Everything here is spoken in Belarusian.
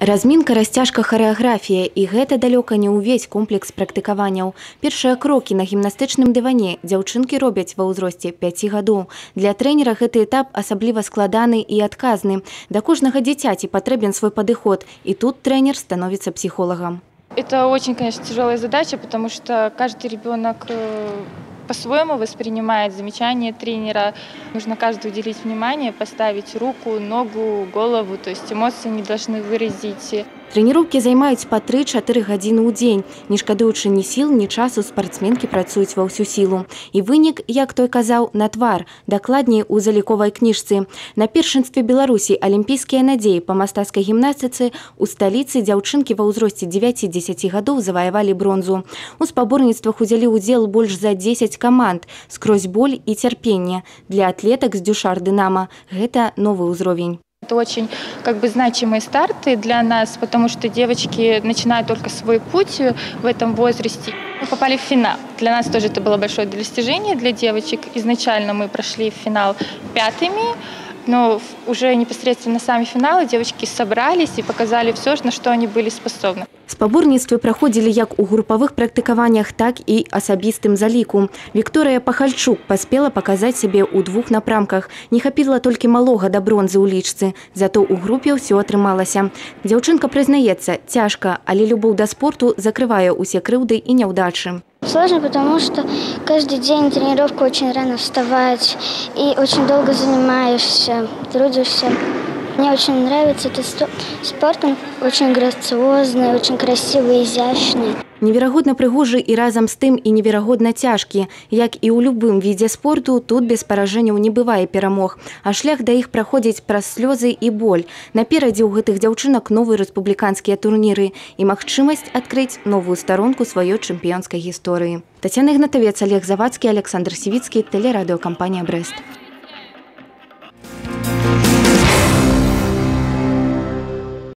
Разминка, расцяжка, харэаграфія і гэта далёка не ўвесь комплекс практыкаванняў. Першыя крокі на гімнастычным дыване дзяўчынкі робяць ва ўзросце 5 гадоў. Для трэнера гэты этап асабліва складаны і адказны. Да кожнага дзіцяці патрэбен свой падыход, і тут трэнер становіцца психологом. Это очень, конечно, тяжелая задача, потому что каждый ребенок по-своему воспринимает замечания тренера. Нужно каждому уделить внимание, поставить руку, ногу, голову, то есть эмоции не должны выразить. Трэніроўкі займаюць па 3-4 гадзіны ў дзень. Не шкадуючы ні сіл, ні часу, спартсменкі працуюць ва ўсю сілу. І вынік, як той казаў, на твар, дакладней у заліковай кніжцы. На першынстве Беларусі алімпійскія надзеі па мастацкай гімнастыцы у сталіцы дзяўчынкі ва ўзросце 9-10 гадоў заваявалі бронзу. У спаборніцтвах узялі ўдзел больш за 10 каманд, скрозь боль і цярпенне. Для атлетак з Дюшар-Дынамо гэта новы ўзровень. Это очень значимые старты для нас, потому что девочки начинают только свой путь в этом возрасте. Мы попали в финал. Для нас тоже это было большое достижение для девочек. Изначально мы прошли в финал 5-ми, но уже непосредственно сами финалы девочки собрались и показали все, на что они были способны. Спаборніцтвы праходзілі як у групавых практыкаваннях, так і асабістым заліку. Вікторыя Пахальчук паспела паказаць сябе ў 2 напрамках. Не хапіла толькі малога да бронзы ў лічцы, зато ў групе ўсё атрымалася. Дзяўчынка прызнаецца, цяжка, але любоў да спорту закрывае усе крыўды і няўдачы. Сложно, потому что каждый день тренировка, очень рано вставать и очень долго занимаешься, трудишься. Мне очень нравится этот спорт, он очень грациозный, очень красивый, изящный. Неверагодна прыгожы і разам з тым і неверагодна цяжкі. Як і ў любым відзе спорту, тут без паражэнняў не бывае перамог, а шлях да іх праходзіць праз слёзы і боль. Наперадзе ў гэтых дзяўчынак новыя рэспубліканскія турніры і магчымасць адкрыць новую старонку сваёй чэмпіёнскай гісторыі. Тацяна Ігнатавец, Олег Завадскі, Александр Сівіцкі, тэлерадыёкампанія «Брэст».